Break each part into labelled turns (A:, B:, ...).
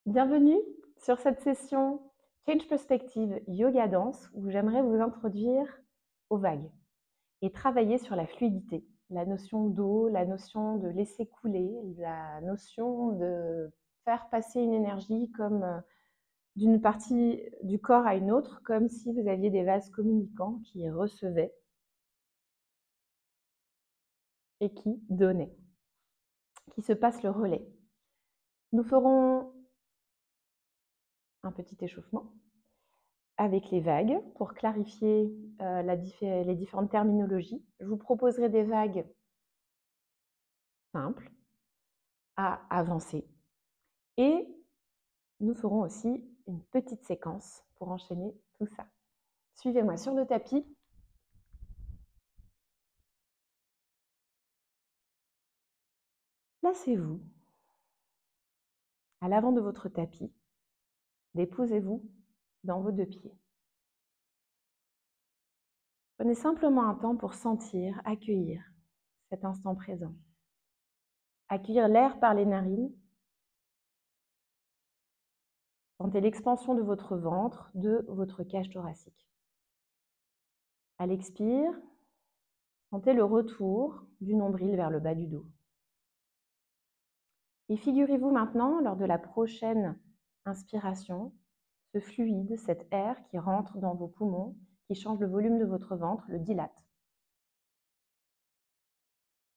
A: Bienvenue sur cette session Change Perspective Yoga Dance où j'aimerais vous introduire aux vagues et travailler sur la fluidité, la notion d'eau, la notion de laisser couler, la notion de faire passer une énergie comme d'une partie du corps à une autre, comme si vous aviez des vases communicants qui recevaient et qui donnaient, qui se passent le relais. Nous ferons un petit échauffement avec les vagues pour clarifier les différentes terminologies. Je vous proposerai des vagues simples à avancer et nous ferons aussi une petite séquence pour enchaîner tout ça. Suivez-moi sur le tapis. Placez-vous à l'avant de votre tapis. Déposez-vous dans vos deux pieds. Prenez simplement un temps pour sentir, accueillir cet instant présent. Accueillir l'air par les narines. Sentez l'expansion de votre ventre, de votre cage thoracique. À l'expire, sentez le retour du nombril vers le bas du dos. Et figurez-vous maintenant, lors de la prochaine inspiration, ce fluide, cet air qui rentre dans vos poumons, qui change le volume de votre ventre, le dilate.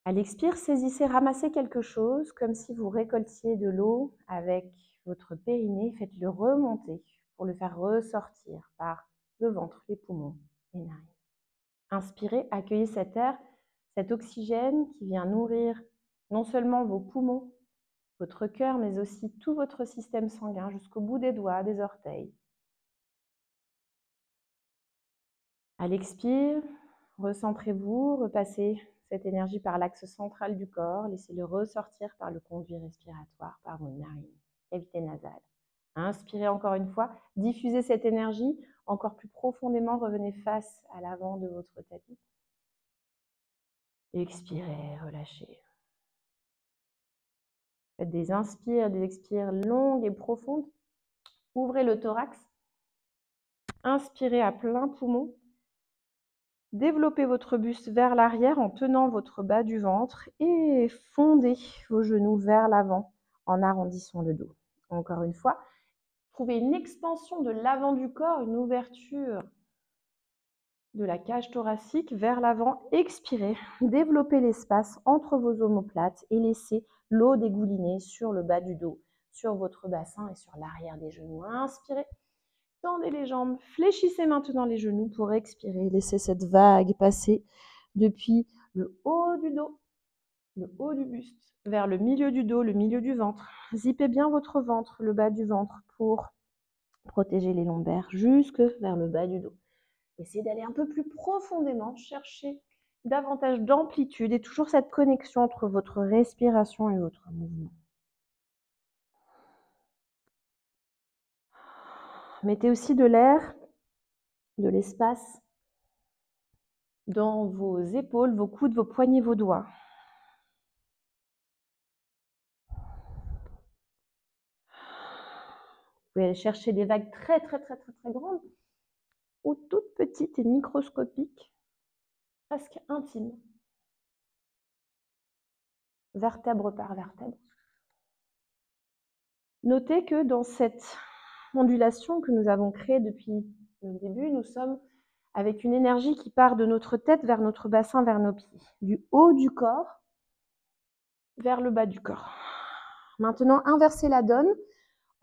A: À l'expire, saisissez, ramassez quelque chose comme si vous récoltiez de l'eau avec votre périnée. Faites-le remonter pour le faire ressortir par le ventre, les poumons, les narines. Inspirez, accueillez cet air, cet oxygène qui vient nourrir non seulement vos poumons, votre cœur, mais aussi tout votre système sanguin jusqu'au bout des doigts, des orteils. À l'expire, recentrez-vous, repassez cette énergie par l'axe central du corps, laissez-le ressortir par le conduit respiratoire, par vos narines, cavité nasale. Inspirez encore une fois, diffusez cette énergie encore plus profondément, revenez face à l'avant de votre tapis. Expirez, relâchez. Faites des inspires, des expires longues et profondes. Ouvrez le thorax. Inspirez à plein poumon. Développez votre buste vers l'arrière en tenant votre bas du ventre et fondez vos genoux vers l'avant en arrondissant le dos. Encore une fois, trouvez une expansion de l'avant du corps, une ouverture de la cage thoracique vers l'avant. Expirez, développez l'espace entre vos omoplates et laissez l'eau dégouliner sur le bas du dos, sur votre bassin et sur l'arrière des genoux. Inspirez, tendez les jambes, fléchissez maintenant les genoux pour expirer. Laissez cette vague passer depuis le haut du dos, le haut du buste, vers le milieu du dos, le milieu du ventre. Zippez bien votre ventre, le bas du ventre pour protéger les lombaires jusque vers le bas du dos. Essayez d'aller un peu plus profondément, chercher davantage d'amplitude et toujours cette connexion entre votre respiration et votre mouvement. Mettez aussi de l'air, de l'espace dans vos épaules, vos coudes, vos poignets, vos doigts. Vous pouvez aller chercher des vagues très grandes ou toutes petites et microscopiques, presque intimes, vertèbre par vertèbre. Notez que dans cette ondulation que nous avons créée depuis le début, nous sommes avec une énergie qui part de notre tête vers notre bassin, vers nos pieds, du haut du corps vers le bas du corps. Maintenant, inversez la donne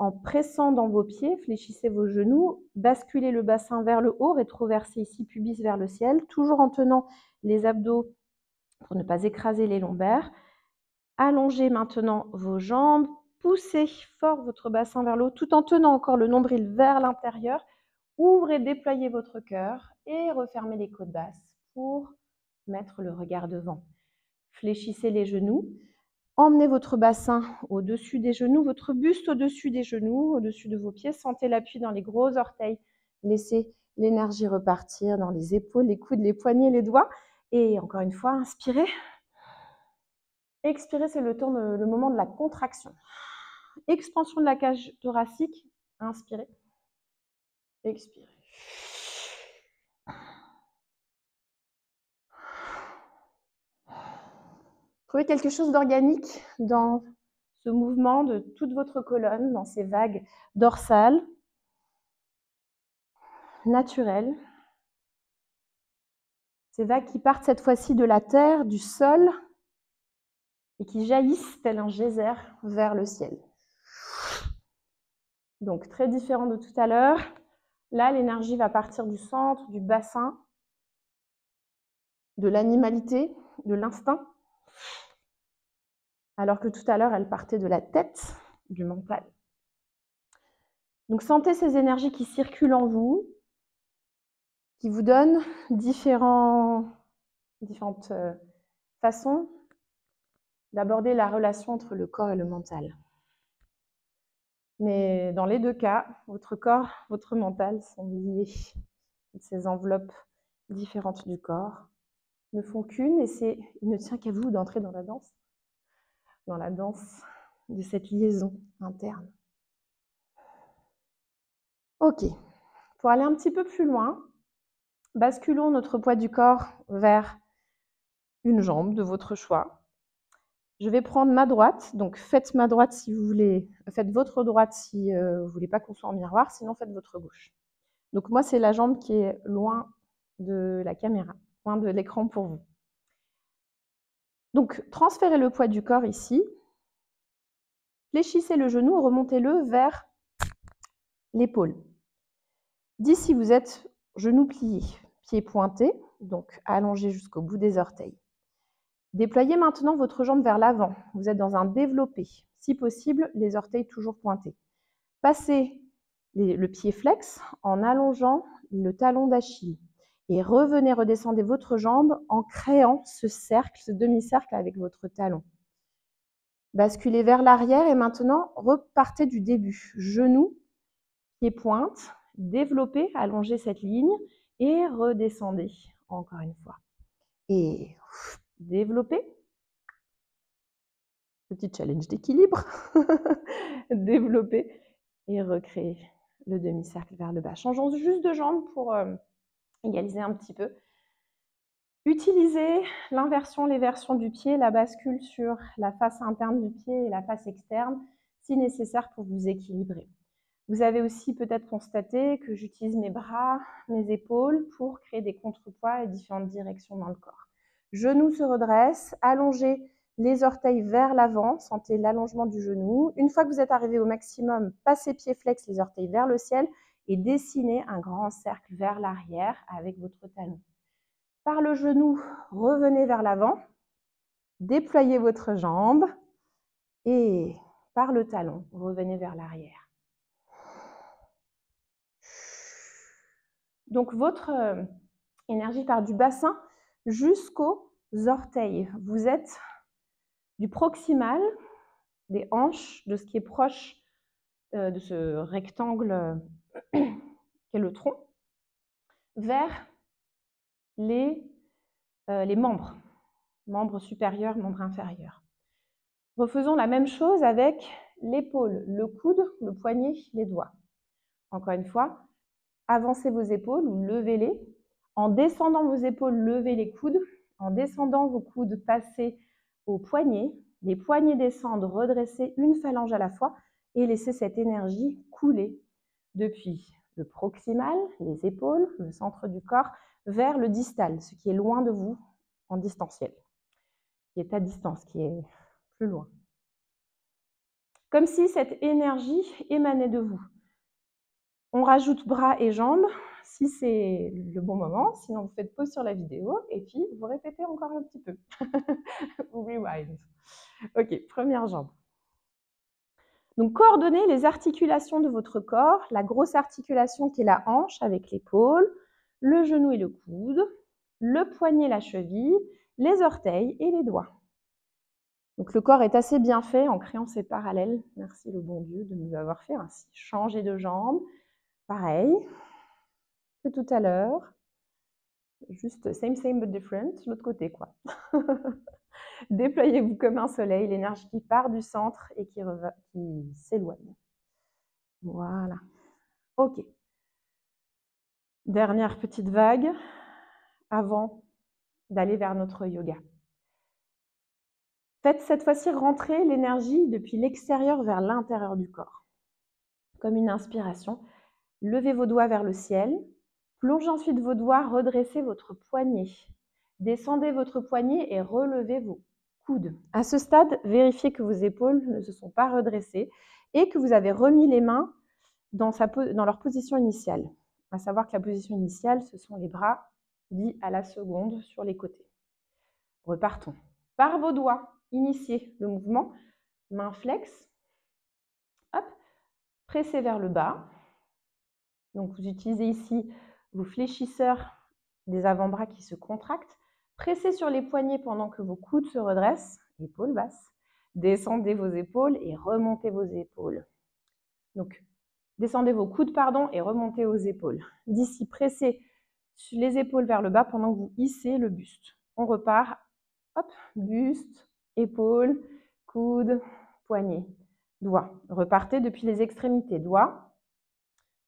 A: en pressant dans vos pieds, fléchissez vos genoux, basculez le bassin vers le haut, rétroversez ici, pubis vers le ciel, toujours en tenant les abdos pour ne pas écraser les lombaires. Allongez maintenant vos jambes, poussez fort votre bassin vers le haut, tout en tenant encore le nombril vers l'intérieur. Ouvrez, déployez votre cœur et refermez les côtes basses pour mettre le regard devant. Fléchissez les genoux. Emmenez votre bassin au-dessus des genoux, votre buste au-dessus des genoux, au-dessus de vos pieds. Sentez l'appui dans les gros orteils. Laissez l'énergie repartir dans les épaules, les coudes, les poignets, les doigts. Et encore une fois, inspirez. Expirez, c'est le moment de la contraction. expansion de la cage thoracique. Inspirez. Expirez. Trouvez quelque chose d'organique dans ce mouvement de toute votre colonne, dans ces vagues dorsales, naturelles. Ces vagues qui partent cette fois-ci de la terre, du sol, et qui jaillissent tel un geyser vers le ciel. Donc très différent de tout à l'heure. Là, l'énergie va partir du centre, du bassin, de l'animalité, de l'instinct, alors que tout à l'heure, elle partait de la tête, du mental. Donc sentez ces énergies qui circulent en vous, qui vous donnent différentes façons d'aborder la relation entre le corps et le mental. Mais dans les deux cas, votre corps, votre mental sont liés. Toutes ces enveloppes différentes du corps ne font qu'une, et il ne tient qu'à vous d'entrer dans la danse de cette liaison interne. Ok, pour aller un petit peu plus loin, basculons notre poids du corps vers une jambe de votre choix. Je vais prendre ma droite, donc faites ma droite si vous voulez, faites votre droite si vous ne voulez pas qu'on soit en miroir, sinon faites votre gauche. Donc moi, c'est la jambe qui est loin de la caméra, loin de l'écran pour vous. Donc transférez le poids du corps ici, fléchissez le genou, remontez-le vers l'épaule. D'ici, vous êtes genou plié, pied pointé, donc allongé jusqu'au bout des orteils. Déployez maintenant votre jambe vers l'avant. Vous êtes dans un développé. Si possible, les orteils toujours pointés. Passez le pied flex en allongeant le talon d'Achille. Et revenez, redescendez votre jambe en créant ce cercle, ce demi-cercle avec votre talon. Basculez vers l'arrière et maintenant, repartez du début. Genou, pied pointe, développez, allongez cette ligne et redescendez encore une fois. Et développez. Petit challenge d'équilibre. Développez et recréez le demi-cercle vers le bas. Changeons juste de jambe pour égaliser un petit peu. Utilisez l'inversion, l'éversion du pied, la bascule sur la face interne du pied et la face externe, si nécessaire pour vous équilibrer. Vous avez aussi peut-être constaté que j'utilise mes bras, mes épaules pour créer des contrepoids et différentes directions dans le corps. Genou se redresse, allongez les orteils vers l'avant, sentez l'allongement du genou. Une fois que vous êtes arrivé au maximum, passez pied flex, les orteils vers le ciel et dessinez un grand cercle vers l'arrière avec votre talon. Par le genou, revenez vers l'avant, déployez votre jambe et par le talon, revenez vers l'arrière. Donc votre énergie part du bassin jusqu'aux orteils. Vous êtes du proximal, des hanches, de ce qui est proche de ce rectangle qu'est le tronc, vers les membres supérieurs, membres inférieurs. Refaisons la même chose avec l'épaule, le coude, le poignet, les doigts. Encore une fois, avancez vos épaules ou levez-les. En descendant vos épaules, levez les coudes. En descendant vos coudes, passez aux poignets. Les poignets descendent, redressez une phalange à la fois et laissez cette énergie couler depuis le proximal, les épaules, le centre du corps, vers le distal, ce qui est loin de vous en distanciel, qui est à distance, qui est plus loin. Comme si cette énergie émanait de vous. On rajoute bras et jambes, si c'est le bon moment, sinon vous faites pause sur la vidéo et puis vous répétez encore un petit peu. Rewind. Ok, première jambe. Donc coordonnez les articulations de votre corps, la grosse articulation qui est la hanche avec l'épaule, le genou et le coude, le poignet, la cheville, les orteils et les doigts. Donc le corps est assez bien fait en créant ces parallèles. Merci le bon Dieu de nous avoir fait ainsi. Changer de jambe, pareil que tout à l'heure. Juste same but different, l'autre côté quoi. Déployez-vous comme un soleil, l'énergie qui part du centre et qui s'éloigne. Voilà. Ok. Dernière petite vague avant d'aller vers notre yoga. Faites cette fois-ci rentrer l'énergie depuis l'extérieur vers l'intérieur du corps. Comme une inspiration, levez vos doigts vers le ciel, plongez ensuite vos doigts, redressez votre poignet. Descendez votre poignet et relevez vos coudes. À ce stade, vérifiez que vos épaules ne se sont pas redressées et que vous avez remis les mains dans leur position initiale. À savoir que la position initiale, ce sont les bras dits à la seconde sur les côtés. Repartons. Par vos doigts, initiez le mouvement. Main flex. Hop. Pressez vers le bas. Donc vous utilisez ici vos fléchisseurs des avant-bras qui se contractent. Pressez sur les poignets pendant que vos coudes se redressent. Épaules basses. Descendez vos épaules et remontez vos épaules. Donc, descendez vos coudes, et remontez aux épaules. D'ici, pressez les épaules vers le bas pendant que vous hissez le buste. On repart. Hop, buste, épaules, coudes, poignets, doigts. Repartez depuis les extrémités. Doigts,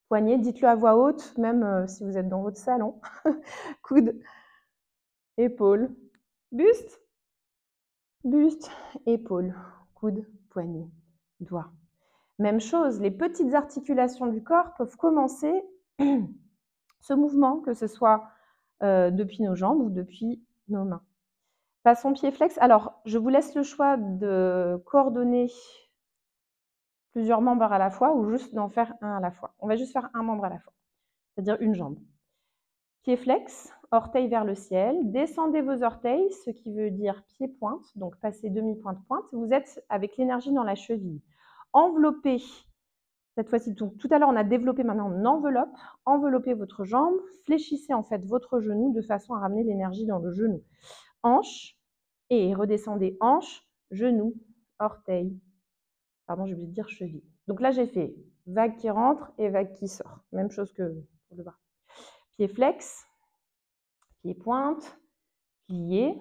A: poignets, dites-le à voix haute, même si vous êtes dans votre salon. Coudes, épaules, buste, buste, épaules, coudes, poignets, doigts. Même chose, les petites articulations du corps peuvent commencer ce mouvement, que ce soit depuis nos jambes ou depuis nos mains. Passons pied flex. Alors, je vous laisse le choix de coordonner plusieurs membres à la fois ou juste d'en faire un à la fois. On va juste faire un membre à la fois, c'est-à-dire une jambe. Pied flex, orteils vers le ciel. Descendez vos orteils, ce qui veut dire pied-pointe, donc passez demi-pointe-pointe. Vous êtes avec l'énergie dans la cheville. Enveloppez. Cette fois-ci, tout à l'heure, on a développé, maintenant on enveloppe. Enveloppez votre jambe, fléchissez en fait votre genou de façon à ramener l'énergie dans le genou. Hanche, et redescendez hanche, genou, orteil. Pardon, j'ai oublié de dire cheville. Donc là, j'ai fait vague qui rentre et vague qui sort. Même chose que pour le bras. Pied flex, pied pointe, plié,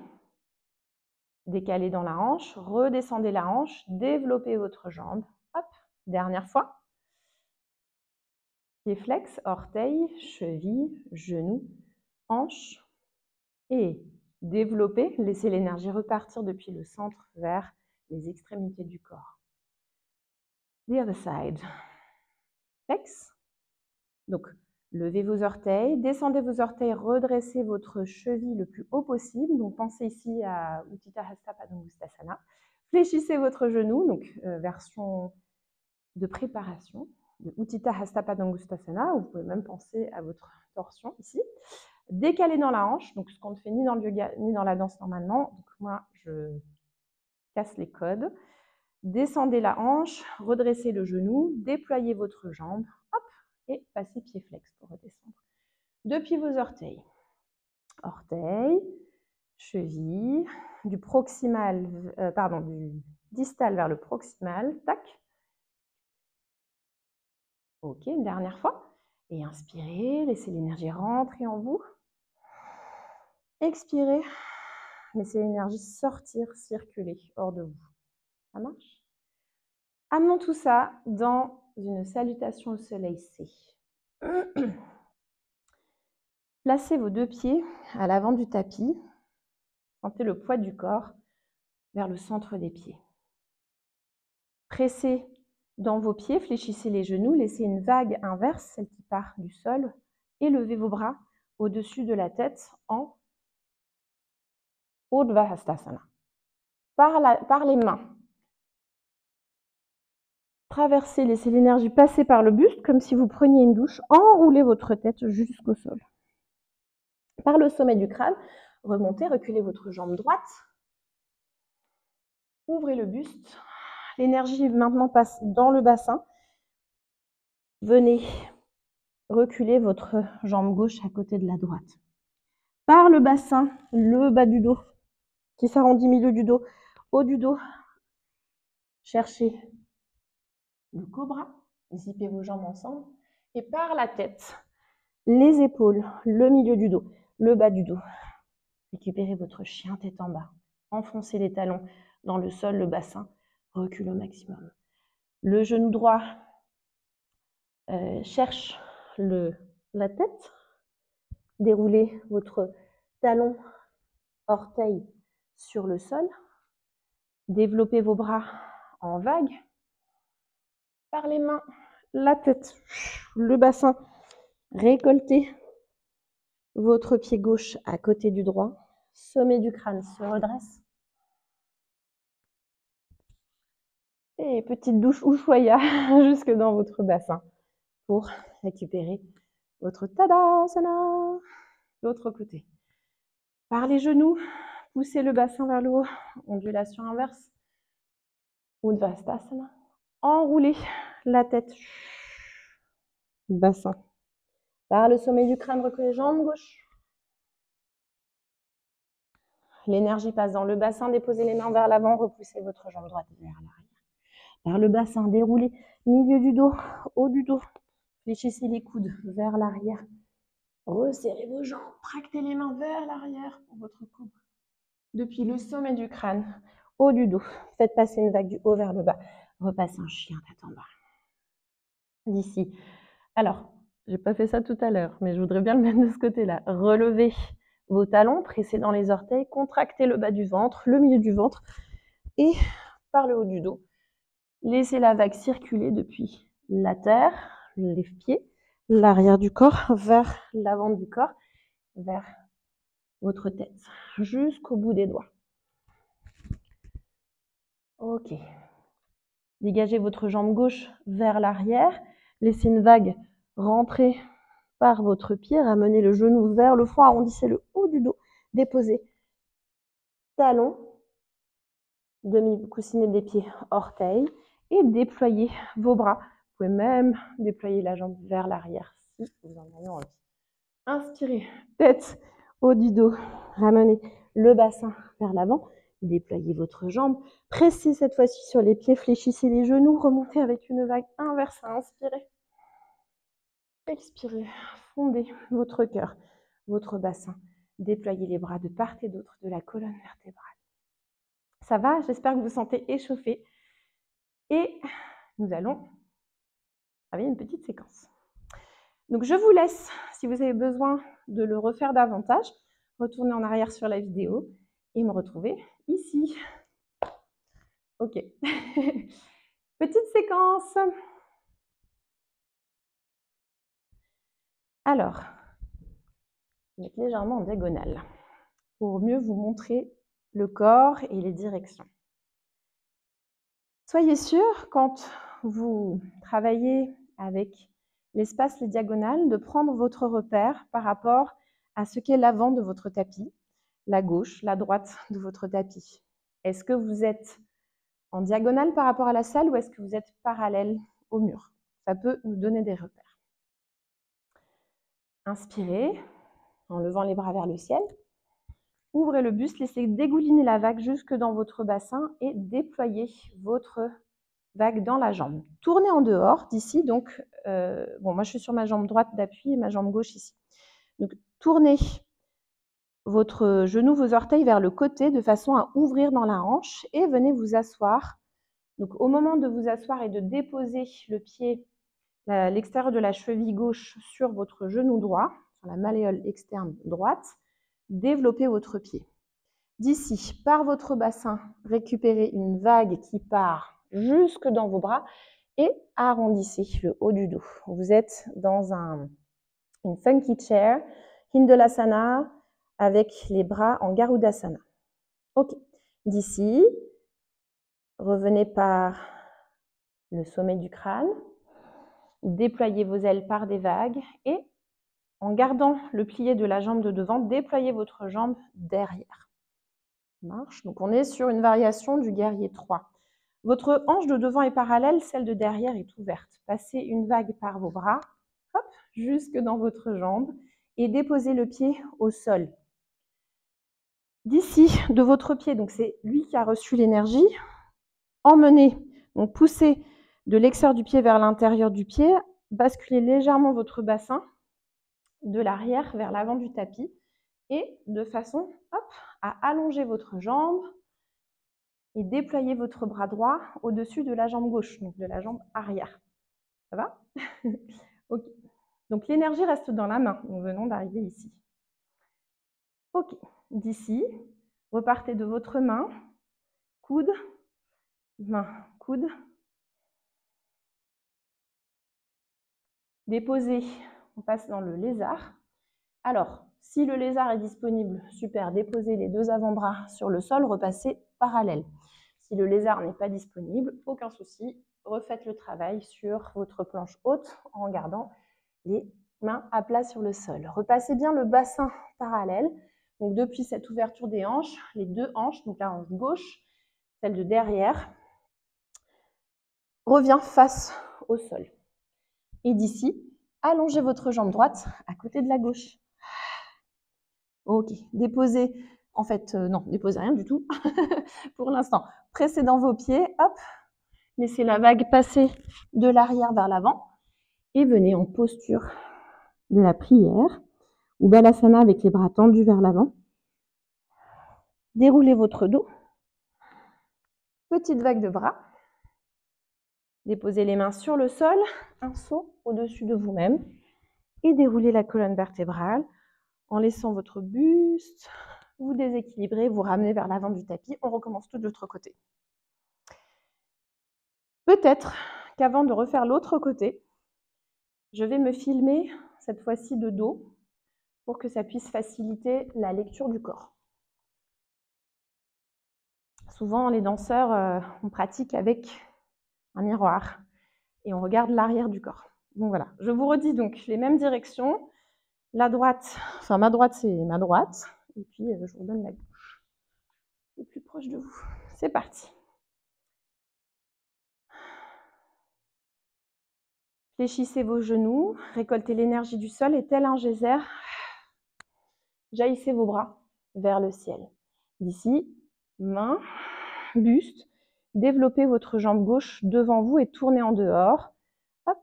A: décalé dans la hanche, redescendez la hanche, développez votre jambe. Hop, dernière fois. Pied flex, orteil, cheville, genou, hanche et développez. Laissez l'énergie repartir depuis le centre vers les extrémités du corps. The other side. Flex. Donc, levez vos orteils, descendez vos orteils, redressez votre cheville le plus haut possible. Donc, pensez ici à Utthita Hasta Padangusthasana. Fléchissez votre genou, donc version de préparation de Utthita Hasta Padangusthasana. Vous pouvez même penser à votre torsion ici. Décalez dans la hanche, donc ce qu'on ne fait ni dans le yoga ni dans la danse normalement. Donc moi, je casse les codes. Descendez la hanche, redressez le genou, déployez votre jambe, hop, et passez pied flex pour redescendre. Depuis vos orteils. Orteil, cheville, du distal vers le proximal, tac. Ok, une dernière fois. Et inspirez, laissez l'énergie rentrer en vous. Expirez, laissez l'énergie sortir, circuler hors de vous. Ça marche? Amenons tout ça dans une salutation au soleil C. Placez vos deux pieds à l'avant du tapis. Sentez le poids du corps vers le centre des pieds. Pressez dans vos pieds, fléchissez les genoux, laissez une vague inverse, celle qui part du sol, et levez vos bras au-dessus de la tête en Urdhva Hastasana. Par les mains. Traversez, laissez l'énergie passer par le buste comme si vous preniez une douche, enroulez votre tête jusqu'au sol. Par le sommet du crâne, remontez, reculez votre jambe droite, ouvrez le buste, l'énergie maintenant passe dans le bassin, venez reculer votre jambe gauche à côté de la droite. Par le bassin, le bas du dos qui s'arrondit milieu du dos, haut du dos, cherchez le cobra, zippez vos jambes ensemble, et par la tête, les épaules, le milieu du dos, le bas du dos. Récupérez votre chien tête en bas. enfoncez les talons dans le sol, le bassin recule au maximum. Le genou droit cherche la tête. Déroulez votre talon, orteil sur le sol. Développez vos bras en vague. Par les mains, la tête, le bassin. Récoltez votre pied gauche à côté du droit. Sommet du crâne se redresse. Et petite douche Ushuaïa jusque dans votre bassin pour récupérer votre Tadasana. L'autre côté. Par les genoux, poussez le bassin vers le haut. Ondulation inverse. Udvastasana. Enroulez la tête. Bassin. Par le sommet du crâne, reculez jambes gauche. L'énergie passe dans le bassin, déposez les mains vers l'avant, repoussez votre jambe droite vers l'arrière. Par le bassin, déroulez milieu du dos, haut du dos. Fléchissez les coudes vers l'arrière. Resserrez vos jambes, tractez les mains vers l'arrière pour votre coude. Depuis le sommet du crâne, haut du dos, faites passer une vague du haut vers le bas. Repassez un chien tête en bas. D'ici. Alors, j'ai pas fait ça tout à l'heure, mais je voudrais bien le mettre de ce côté-là. Relevez vos talons, pressez dans les orteils, contractez le bas du ventre, le milieu du ventre et par le haut du dos. Laissez la vague circuler depuis la terre, les pieds, l'arrière du corps vers l'avant du corps, vers votre tête, jusqu'au bout des doigts. Ok. Dégagez votre jambe gauche vers l'arrière, laissez une vague rentrer par votre pied, ramenez le genou vers le front, arrondissez le haut du dos, déposez talon, demi-coussinet des pieds, orteils, et déployez vos bras. Vous pouvez même déployer la jambe vers l'arrière si vous en avez envie. Inspirez, tête, haut du dos, ramenez le bassin vers l'avant, déployez votre jambe, pressez cette fois-ci sur les pieds, fléchissez les genoux, remontez avec une vague inverse, inspirez. Expirez, fondez votre cœur, votre bassin. Déployez les bras de part et d'autre de la colonne vertébrale. Ça va? J'espère que vous vous sentez échauffé. Et nous allons travailler une petite séquence. Donc je vous laisse, si vous avez besoin de le refaire davantage, retourner en arrière sur la vidéo et me retrouver ici. Ok. Petite séquence. Alors, je vais mettre légèrement en diagonale pour mieux vous montrer le corps et les directions. Soyez sûr, quand vous travaillez avec l'espace, les diagonales, de prendre votre repère par rapport à ce qu'est l'avant de votre tapis, la gauche, la droite de votre tapis. Est-ce que vous êtes en diagonale par rapport à la salle ou est-ce que vous êtes parallèle au mur? Ça peut nous donner des repères. Inspirez en levant les bras vers le ciel. Ouvrez le buste, laissez dégouliner la vague jusque dans votre bassin et déployez votre vague dans la jambe. Tournez en dehors d'ici, donc moi je suis sur ma jambe droite d'appui et ma jambe gauche ici. Donc tournez votre genou, vos orteils vers le côté de façon à ouvrir dans la hanche et venez vous asseoir. Donc au moment de vous asseoir et de déposer le pied, l'extérieur de la cheville gauche sur votre genou droit, sur la malléole externe droite, développez votre pied. D'ici, par votre bassin, récupérez une vague qui part jusque dans vos bras et arrondissez le haut du dos. Vous êtes dans une funky chair, Hindalasana, avec les bras en Garudasana. Ok. D'ici, revenez par le sommet du crâne, déployez vos ailes par des vagues et en gardant le plié de la jambe de devant, déployez votre jambe derrière. Marche. Donc on est sur une variation du guerrier 3. Votre hanche de devant est parallèle, celle de derrière est ouverte. Passez une vague par vos bras, hop, jusque dans votre jambe et déposez le pied au sol. D'ici, de votre pied, donc c'est lui qui a reçu l'énergie, emmenez, donc poussez de l'extérieur du pied vers l'intérieur du pied, basculez légèrement votre bassin de l'arrière vers l'avant du tapis et de façon hop, à allonger votre jambe, et déployez votre bras droit au-dessus de la jambe gauche, donc de la jambe arrière. Ça va? Ok. Donc l'énergie reste dans la main. Nous venons d'arriver ici. Ok. D'ici, repartez de votre main, coude, main, coude. Déposez, on passe dans le lézard. Alors, si le lézard est disponible, super, déposez les deux avant-bras sur le sol, repassez parallèle. Si le lézard n'est pas disponible, aucun souci, refaites le travail sur votre planche haute en gardant les mains à plat sur le sol. Repassez bien le bassin parallèle. Donc depuis cette ouverture des hanches, les deux hanches, donc la hanche gauche, celle de derrière, revient face au sol. Et d'ici, allongez votre jambe droite à côté de la gauche. Ok, déposez, en fait, non, déposez rien du tout pour l'instant. Pressez dans vos pieds, hop, laissez la vague passer de l'arrière vers l'avant et venez en posture de la prière ou Balasana avec les bras tendus vers l'avant. Déroulez votre dos. Petite vague de bras. Déposez les mains sur le sol, un saut au-dessus de vous-même et déroulez la colonne vertébrale en laissant votre buste vous déséquilibrer, vous ramener vers l'avant du tapis. On recommence tout de l'autre côté. Peut-être qu'avant de refaire l'autre côté, je vais me filmer cette fois-ci de dos pour que ça puisse faciliter la lecture du corps. Souvent, les danseurs, on pratique avec un miroir et on regarde l'arrière du corps. Donc voilà, je vous redis donc les mêmes directions. La droite, enfin ma droite c'est ma droite, et puis je vous donne la gauche, le plus proche de vous. C'est parti. Fléchissez vos genoux, récoltez l'énergie du sol et tel un geyser, jaillissez vos bras vers le ciel. D'ici, main, buste, développez votre jambe gauche devant vous et tournez en dehors. Hop.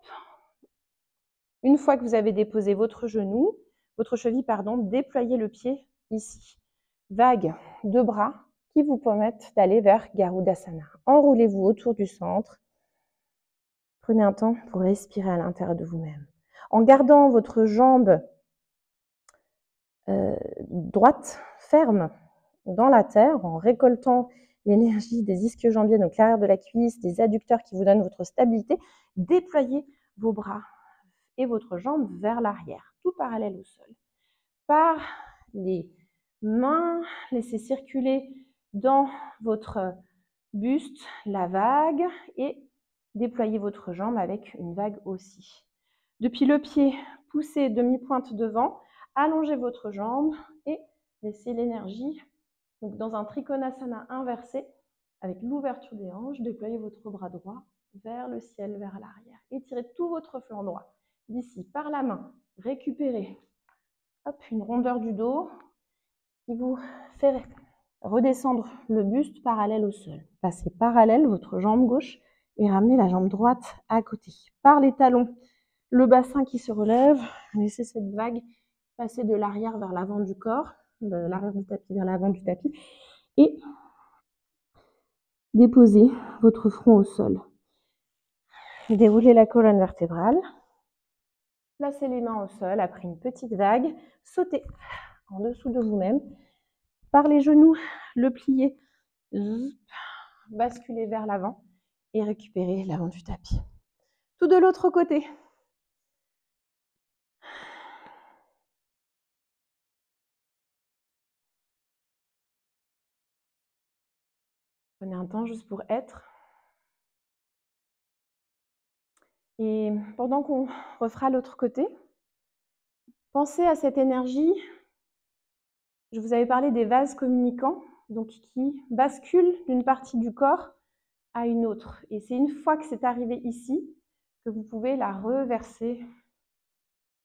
A: Une fois que vous avez déposé votre genou, votre cheville, pardon, déployez le pied ici. Vague de bras qui vous permettent d'aller vers Garudasana. Enroulez-vous autour du centre. Prenez un temps pour respirer à l'intérieur de vous-même. En gardant votre jambe droite, ferme dans la terre, en récoltant l'énergie des ischio-jambiers, donc l'arrière de la cuisse, des adducteurs qui vous donnent votre stabilité, déployez vos bras et votre jambe vers l'arrière, tout parallèle au sol. Par les mains, laissez circuler dans votre buste la vague et déployez votre jambe avec une vague aussi. Depuis le pied, poussez demi-pointe devant, allongez votre jambe et laissez l'énergie. Donc dans un Trikonasana inversé, avec l'ouverture des hanches, déployez votre bras droit vers le ciel, vers l'arrière. Étirez tout votre flanc droit. D'ici, par la main, récupérez une rondeur du dos qui vous fait redescendre le buste parallèle au sol. Passez parallèle votre jambe gauche et ramenez la jambe droite à côté. Par les talons, le bassin qui se relève, laissez cette vague passer de l'arrière vers l'avant du corps, de l'arrière du tapis vers l'avant du tapis, et déposez votre front au sol. Déroulez la colonne vertébrale, placez les mains au sol après une petite vague, sautez en dessous de vous-même, par les genoux, le plier, basculez vers l'avant et récupérez l'avant du tapis. Tout de l'autre côté. Prenez un temps juste pour être. Et pendant qu'on refera l'autre côté, pensez à cette énergie. Je vous avais parlé des vases communicants, donc qui basculent d'une partie du corps à une autre. Et c'est une fois que c'est arrivé ici que vous pouvez la reverser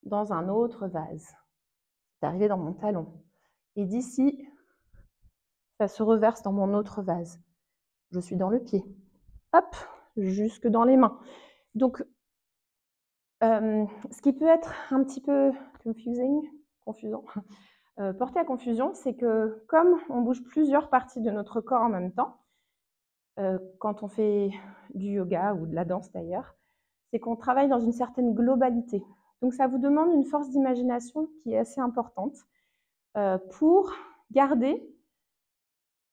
A: dans un autre vase. C'est arrivé dans mon talon. Et d'ici, ça se reverse dans mon autre vase. Je suis dans le pied. Hop, jusque dans les mains. Donc, ce qui peut être un petit peu confusant, porté à confusion, c'est que comme on bouge plusieurs parties de notre corps en même temps, quand on fait du yoga ou de la danse d'ailleurs, c'est qu'on travaille dans une certaine globalité. Donc ça vous demande une force d'imagination qui est assez importante pour garder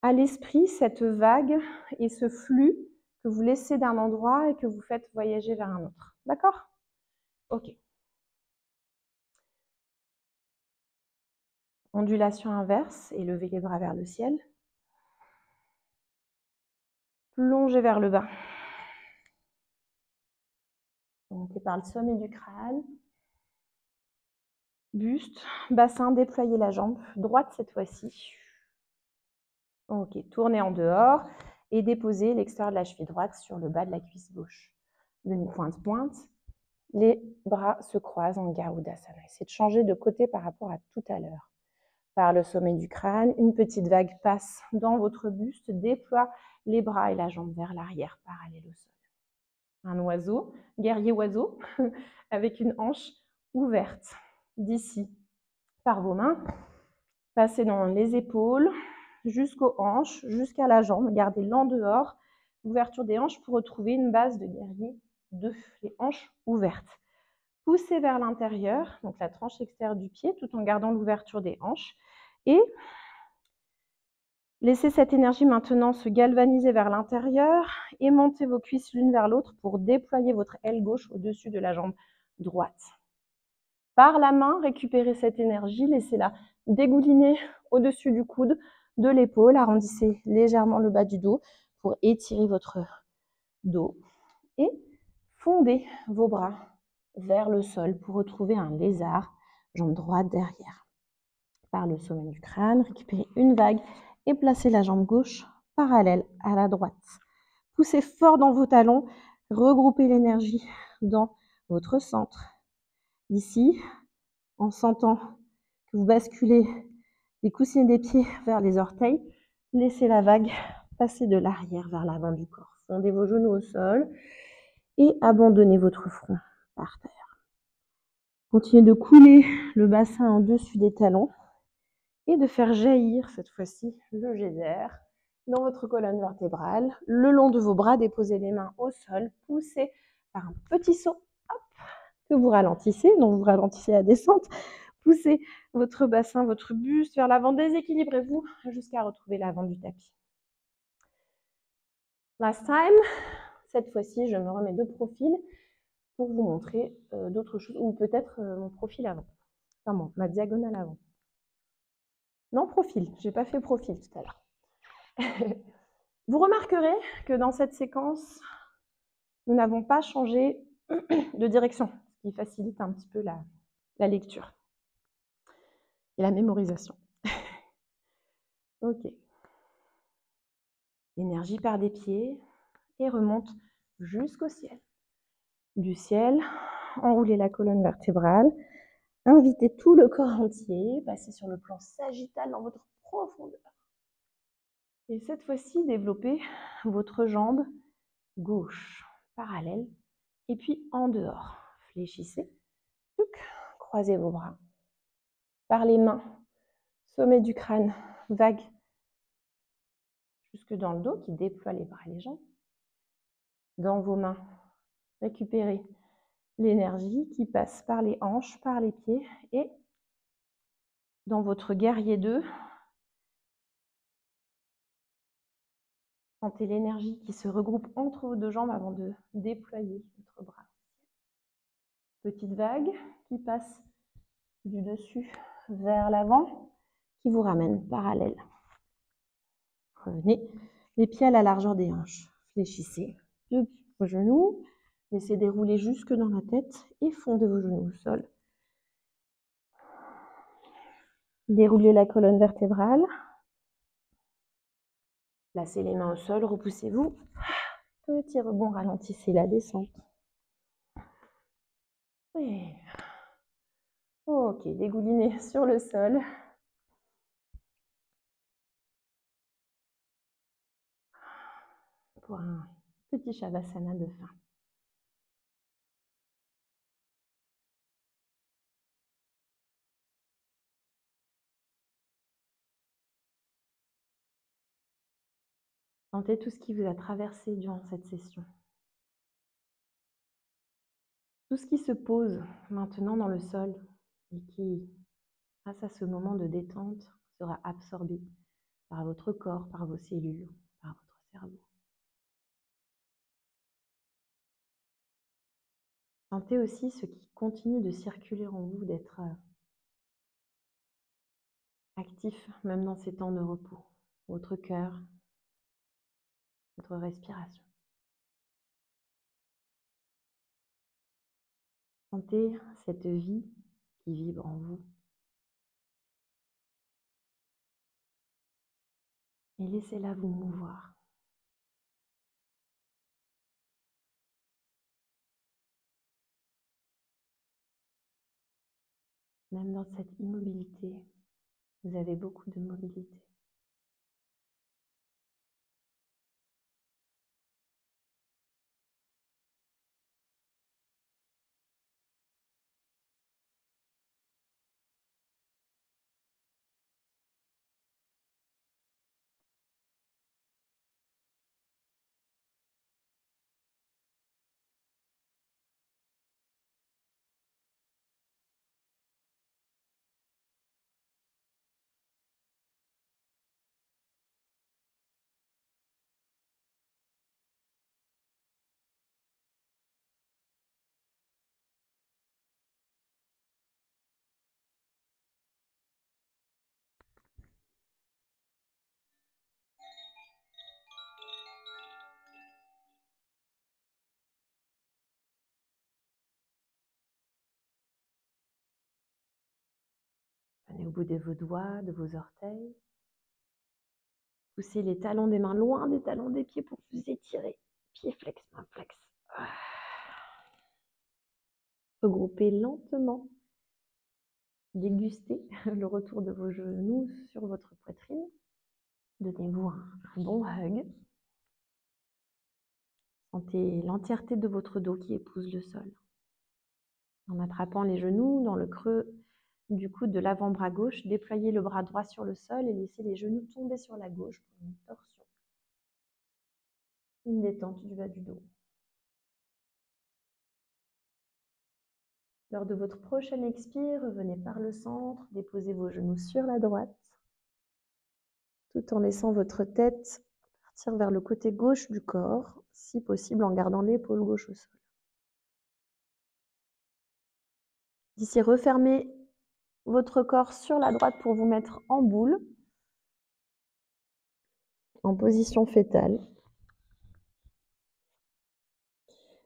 A: à l'esprit cette vague et ce flux que vous laissez d'un endroit et que vous faites voyager vers un autre. D'accord? Ok. Ondulation inverse et levez les bras vers le ciel. Plongez vers le bas. Montez par le sommet du crâne. Buste, bassin, déployez la jambe droite cette fois-ci. Ok, tournez en dehors et déposez l'extérieur de la cheville droite sur le bas de la cuisse gauche. Demi-pointe, pointe. Les bras se croisent en Garudasana. Essayez de changer de côté par rapport à tout à l'heure. Par le sommet du crâne, une petite vague passe dans votre buste, déploie les bras et la jambe vers l'arrière, parallèle au sol. Un oiseau, guerrier oiseau, avec une hanche ouverte. D'ici, par vos mains, passez dans les épaules, jusqu'aux hanches, jusqu'à la jambe. Gardez l'en dehors, l'ouverture des hanches pour retrouver une base de guerrier 2, les hanches ouvertes. Poussez vers l'intérieur, donc la tranche extérieure du pied, tout en gardant l'ouverture des hanches. Et laissez cette énergie maintenant se galvaniser vers l'intérieur et montez vos cuisses l'une vers l'autre pour déployer votre aile gauche au-dessus de la jambe droite. Par la main, récupérez cette énergie, laissez-la dégouliner au-dessus du coude, de l'épaule, arrondissez légèrement le bas du dos pour étirer votre dos et fondez vos bras vers le sol pour retrouver un lézard, jambe droite derrière. Par le sommet du crâne, récupérez une vague et placez la jambe gauche parallèle à la droite. Poussez fort dans vos talons, regroupez l'énergie dans votre centre. Ici, en sentant que vous basculez les coussinets des pieds vers les orteils, laissez la vague passer de l'arrière vers l'avant du corps. Fondez vos genoux au sol et abandonnez votre front par terre. Continuez de couler le bassin en dessus des talons et de faire jaillir cette fois-ci le jet d'air dans votre colonne vertébrale. Le long de vos bras, déposez les mains au sol, poussez par un petit saut, hop, que vous ralentissez, donc vous ralentissez la descente. Poussez votre bassin, votre buste vers l'avant, déséquilibrez-vous jusqu'à retrouver l'avant du tapis. Last time, cette fois-ci, je me remets de profil pour vous montrer d'autres choses, ou peut-être mon profil avant. Enfin, ma diagonale avant. Non, profil, j'ai pas fait profil tout à l'heure. Vous remarquerez que dans cette séquence, nous n'avons pas changé de direction, ce qui facilite un petit peu la lecture et la mémorisation. Ok. L'énergie part des pieds et remonte jusqu'au ciel. Du ciel, enroulez la colonne vertébrale, invitez tout le corps entier, passez sur le plan sagittal dans votre profondeur. Et cette fois-ci, développez votre jambe gauche, parallèle, et puis en dehors. Fléchissez, croisez vos bras. Par les mains, sommet du crâne, vague jusque dans le dos qui déploie les bras et les jambes. Dans vos mains, récupérez l'énergie qui passe par les hanches, par les pieds et dans votre guerrier 2, sentez l'énergie qui se regroupe entre vos deux jambes avant de déployer votre bras. Petite vague qui passe du dessus vers l'avant, qui vous ramène parallèle. Revenez, les pieds à la largeur des hanches. Fléchissez depuis vos genoux, laissez dérouler jusque dans la tête et fondez vos genoux au sol. Déroulez la colonne vertébrale. Placez les mains au sol, repoussez-vous. Petit rebond, ralentissez la descente. Et... ok, dégoulinez sur le sol. Pour un petit Shavasana de fin. Sentez tout ce qui vous a traversé durant cette session. Tout ce qui se pose maintenant dans le sol et qui, grâce à ce moment de détente, sera absorbé par votre corps, par vos cellules, par votre cerveau. Sentez aussi ce qui continue de circuler en vous, d'être actif même dans ces temps de repos. Votre cœur, votre respiration. Sentez cette vie qui vibre en vous. Et laissez-la vous mouvoir. Même dans cette immobilité, vous avez beaucoup de mobilité. Venez au bout de vos doigts, de vos orteils. Poussez les talons des mains loin des talons des pieds pour vous étirer. Pied flex, main flex. Regroupez lentement. Dégustez le retour de vos genoux sur votre poitrine. Donnez-vous un bon hug. Sentez l'entièreté de votre dos qui épouse le sol. En attrapant les genoux dans le creux du coude de l'avant-bras gauche, déployez le bras droit sur le sol et laissez les genoux tomber sur la gauche pour une torsion. Une détente du bas du dos. Lors de votre prochaine expire, revenez par le centre, déposez vos genoux sur la droite, tout en laissant votre tête partir vers le côté gauche du corps, si possible en gardant l'épaule gauche au sol. D'ici, refermez votre corps sur la droite pour vous mettre en boule, en position fétale.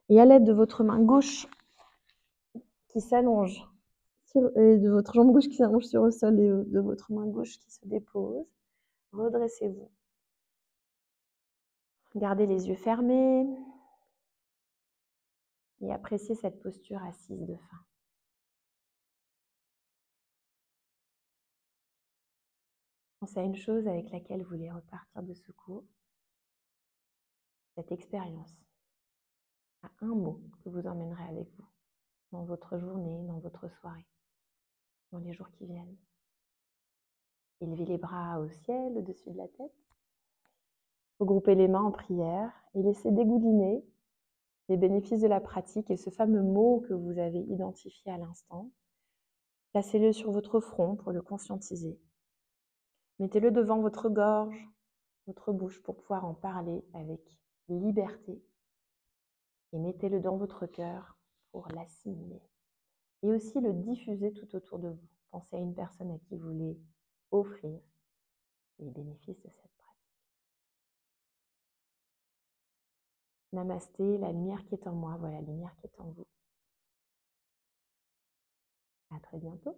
A: Et à l'aide de votre main gauche qui s'allonge, de votre jambe gauche qui s'allonge sur le sol et de votre main gauche qui se dépose, redressez-vous. Gardez les yeux fermés et appréciez cette posture assise de fin. Pensez à une chose avec laquelle vous voulez repartir de ce cours, cette expérience, à un mot que vous emmènerez avec vous dans votre journée, dans votre soirée, dans les jours qui viennent. Élevez les bras au ciel, au-dessus de la tête. Regroupez les mains en prière et laissez dégouliner les bénéfices de la pratique et ce fameux mot que vous avez identifié à l'instant. Placez-le sur votre front pour le conscientiser. Mettez-le devant votre gorge, votre bouche pour pouvoir en parler avec liberté. Et mettez-le dans votre cœur pour l'assimiler. Et aussi le diffuser tout autour de vous. Pensez à une personne à qui vous voulez offrir les bénéfices de cette pratique. Namasté, la lumière qui est en moi, voilà la lumière qui est en vous. À très bientôt.